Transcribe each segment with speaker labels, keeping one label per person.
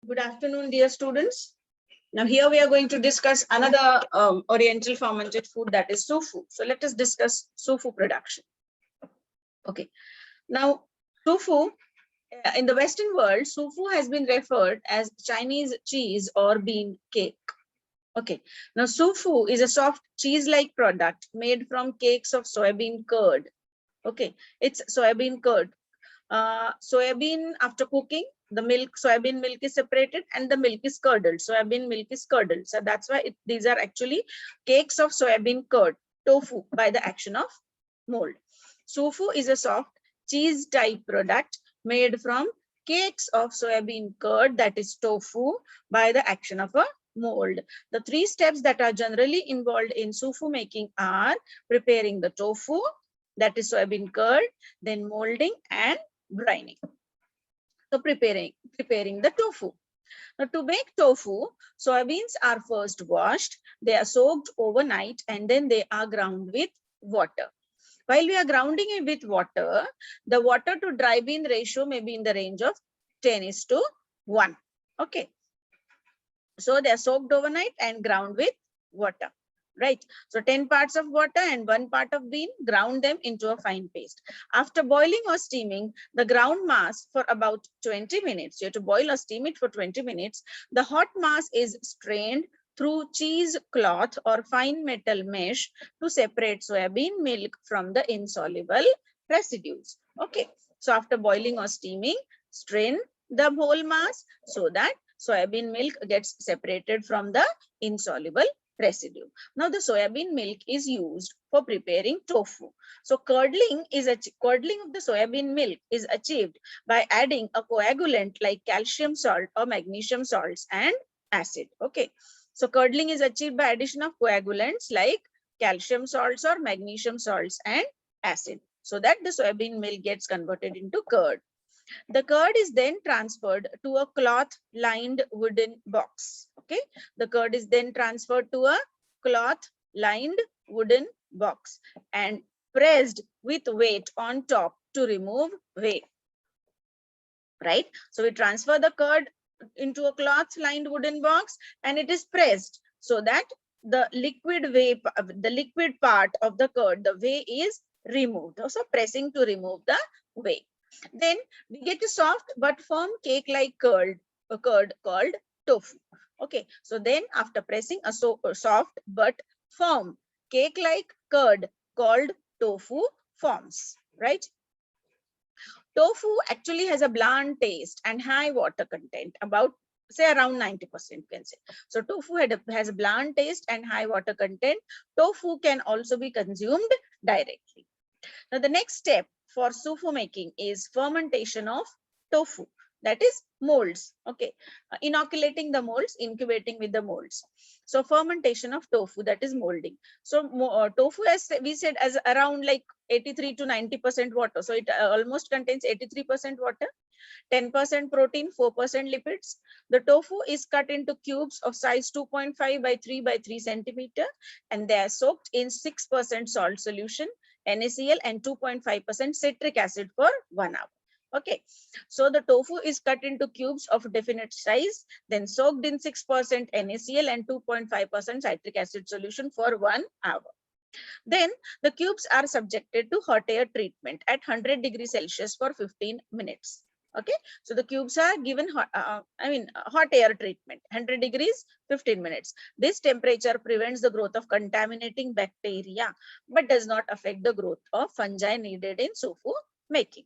Speaker 1: Good afternoon, dear students. Now here we are going to discuss another oriental fermented food, that is tofu. So let us discuss tofu production. Okay. Now tofu, in the Western world, tofu has been referred as Chinese cheese or bean cake. Okay. Now tofu is a soft cheese-like product made from cakes of soybean curd. Okay. It's soybean curd. Soybean, after cooking, the milk, soybean milk is separated and the milk is curdled. Soybean milk is curdled. So that's why these are actually cakes of soybean curd, tofu, by the action of mold. Tofu is a soft cheese type product made from cakes of soybean curd, that is tofu, by the action of a mold. The three steps that are generally involved in tofu making are preparing the tofu, that is soybean curd, then molding and brining. So preparing the tofu. Now to make tofu, soybeans are first washed, they are soaked overnight, and then they are ground with water. While we are grounding it with water, the water to dry bean ratio may be in the range of 10:1. Okay. So they are soaked overnight and ground with water. Right. So 10 parts of water and 1 part of bean, ground them into a fine paste. After boiling or steaming the ground mass for about 20 minutes, you have to boil or steam it for 20 minutes. The hot mass is strained through cheesecloth or fine metal mesh to separate soybean milk from the insoluble residues. Okay. So after boiling or steaming, strain the whole mass so that soybean milk gets separated from the insoluble residue. Now the soybean milk is used for preparing tofu. So curdling of the soybean milk is achieved by adding a coagulant like calcium salt or magnesium salts and acid. Okay. So curdling is achieved by addition of coagulants like calcium salts or magnesium salts and acid, so that the soybean milk gets converted into curd. The curd is then transferred to a cloth-lined wooden box. Okay, the curd is then transferred to a cloth-lined wooden box and pressed with weight on top to remove whey. Right, so we transfer the curd into a cloth-lined wooden box and it is pressed so that the liquid part of the curd, the whey, is removed. Also pressing to remove the whey. Then we get a soft but firm cake-like curd called tofu. Okay, so then after pressing a soft but firm cake-like curd called tofu forms. Right. Tofu actually has a bland taste and high water content, about say around 90%, you can say. So tofu has a bland taste and high water content. Tofu can also be consumed directly. Now the next step for tofu making is fermentation of tofu, that is molds. Okay, inoculating the molds, incubating with the molds. So fermentation of tofu, that is molding. So tofu, as we said, as around like 83 to 90% water. So it almost contains 83% water, 10% protein, 4% lipids. The tofu is cut into cubes of size 2.5 by 3 by 3 centimeter, and they are soaked in 6% salt solution, NaCl, and 2.5% citric acid for 1 hour. Okay, so the tofu is cut into cubes of definite size, then soaked in 6% NaCl and 2.5% citric acid solution for 1 hour. Then the cubes are subjected to hot air treatment at 100 degrees Celsius for 15 minutes. Okay, so the cubes are given hot air treatment, 100 degrees, 15 minutes. This temperature prevents the growth of contaminating bacteria but does not affect the growth of fungi needed in tofu making.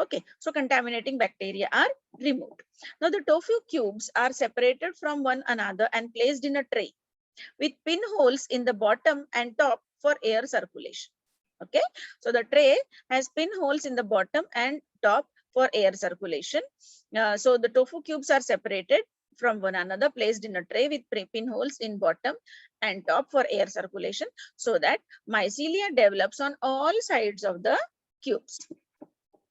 Speaker 1: Okay, so contaminating bacteria are removed. Now the tofu cubes are separated from one another and placed in a tray with pinholes in the bottom and top for air circulation. Okay, so the tray has pinholes in the bottom and top for air circulation. So the tofu cubes are separated from one another, placed in a tray with pinholes in bottom and top for air circulation, so that mycelia develops on all sides of the cubes.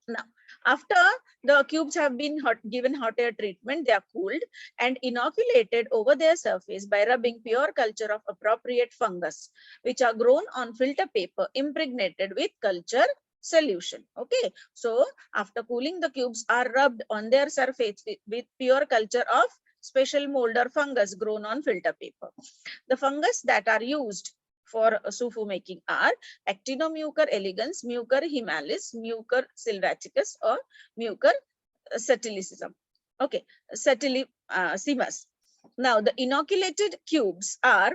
Speaker 1: Now, after the cubes have been given hot air treatment, they are cooled and inoculated over their surface by rubbing pure culture of appropriate fungus, which are grown on filter paper impregnated with culture solution. Okay, so after cooling, the cubes are rubbed on their surface with pure culture of special mold or fungus grown on filter paper. The fungus that are used for SUFU making are Actinomycur elegans, Mucor himalis, Mucor sylvaticus, or Mucor satilicum. Okay, satilissimus. Now, the inoculated cubes are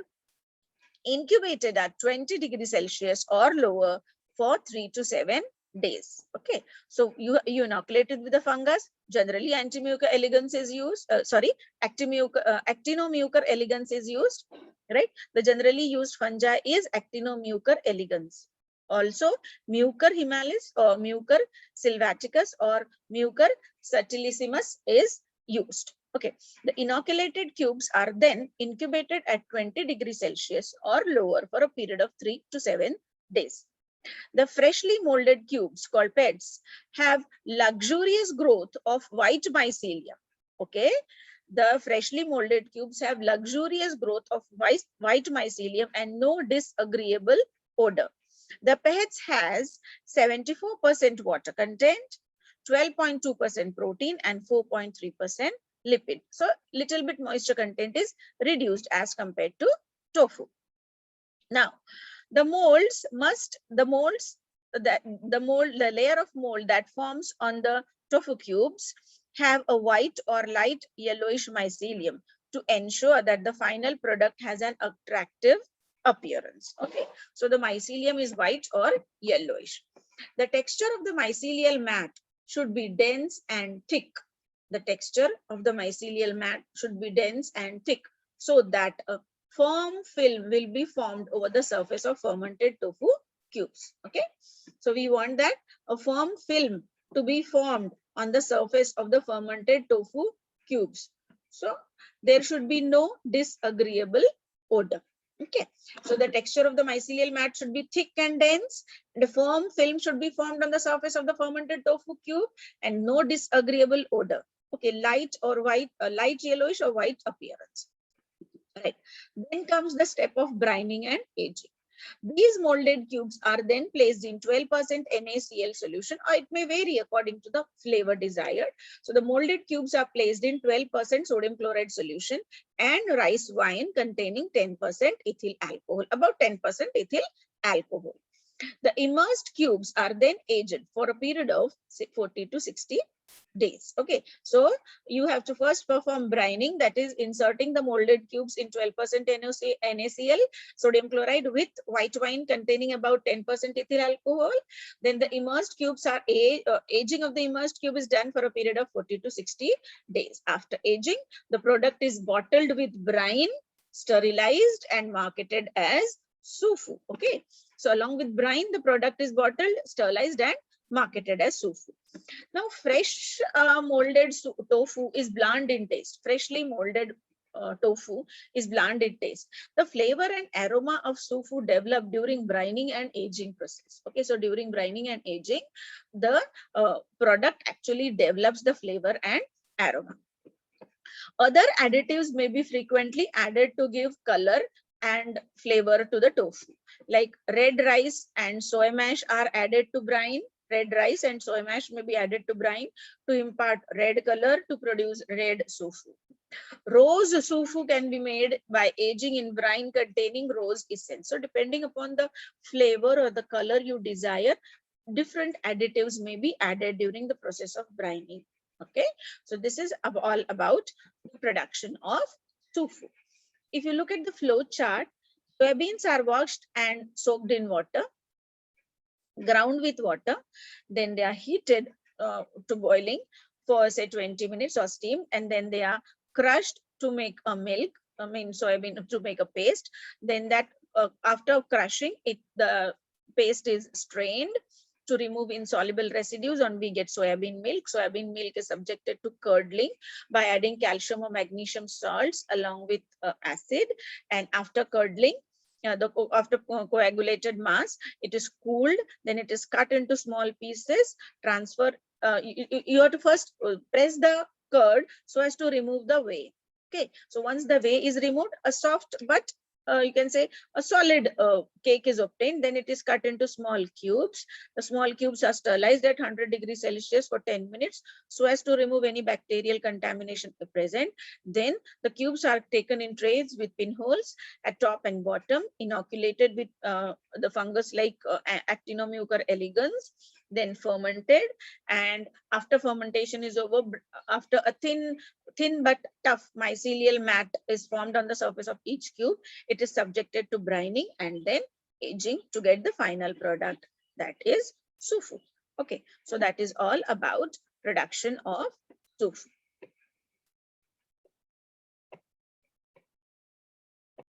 Speaker 1: incubated at 20 degrees Celsius or lower for 3 to 7 days. Okay, so you inoculate it with the fungus. Generally, Actinomycur elegans is used. Actinomycur elegans is used. Right. The generally used fungi is Actinomycur elegans. Also, Mucor himalis or Mucor sylvaticus or Mucor satilissimum is used. Okay, the inoculated cubes are then incubated at 20 degrees Celsius or lower for a period of 3 to 7 days. The freshly molded cubes called PEDs have luxurious growth of white mycelium. Okay, the freshly molded cubes have luxurious growth of white mycelium and no disagreeable odor. The PEDs has 74% water content, 12.2% protein, and 4.3% lipid. So little bit moisture content is reduced as compared to tofu. Now, the layer of mold that forms on the tofu cubes have a white or light yellowish mycelium to ensure that the final product has an attractive appearance. Okay, so the mycelium is white or yellowish. The texture of the mycelial mat should be dense and thick. The texture of the mycelial mat should be dense and thick so that a firm film will be formed over the surface of fermented tofu cubes. Okay, so we want that a firm film to be formed on the surface of the fermented tofu cubes. So there should be no disagreeable odor. Okay, so the texture of the mycelial mat should be thick and dense, and a firm film should be formed on the surface of the fermented tofu cube, and no disagreeable odor. Okay, light or white, light yellowish or white appearance. Right. Then comes the step of brining and aging. These molded cubes are then placed in 12% NaCl solution, or it may vary according to the flavor desired. So the molded cubes are placed in 12% sodium chloride solution and rice wine containing 10% ethyl alcohol, about 10% ethyl alcohol. The immersed cubes are then aged for a period of 40 to 60 days. Okay, so you have to first perform brining, that is inserting the molded cubes in 12% NaCl sodium chloride with white wine containing about 10% ethyl alcohol. Then the immersed cubes are aging of the immersed cube is done for a period of 40 to 60 days. After aging, the product is bottled with brine, sterilized, and marketed as SUFU. Okay, so along with brine, the product is bottled, sterilized, and marketed as SUFU. Now, fresh molded tofu is bland in taste. Freshly molded tofu is bland in taste. The flavor and aroma of SUFU develop during brining and aging process. Okay, so during brining and aging, the product actually develops the flavor and aroma. Other additives may be frequently added to give color and flavor to the tofu. Like red rice and soy mash are added to brine. Red rice and soy mash may be added to brine to impart red color to produce red SUFU. Rose SUFU can be made by aging in brine containing rose essence. So depending upon the flavor or the color you desire, different additives may be added during the process of brining. Okay, so this is all about the production of SUFU. If you look at the flow chart, soybeans are washed and soaked in water, ground with water, then they are heated to boiling for say 20 minutes or steamed, and then they are crushed to make a milk, soybean to make a paste. Then that after crushing it, the paste is strained to remove insoluble residues, and we get soybean milk. Soybean milk is subjected to curdling by adding calcium or magnesium salts along with acid, and after curdling, after coagulated mass, it is cooled, then it is cut into small pieces, transfer. You have to first press the curd so as to remove the whey. Okay, so once the whey is removed, a soft but you can say a solid cake is obtained, then it is cut into small cubes. The small cubes are sterilized at 100 degrees Celsius for 10 minutes so as to remove any bacterial contamination present. Then the cubes are taken in trays with pinholes at top and bottom, inoculated with the fungus like Actinomycor elegans, then fermented. And after fermentation is over, after a thin but tough mycelial mat is formed on the surface of each cube, it is subjected to brining and then aging to get the final product, that is SUFU. Okay, so that is all about production of SUFU.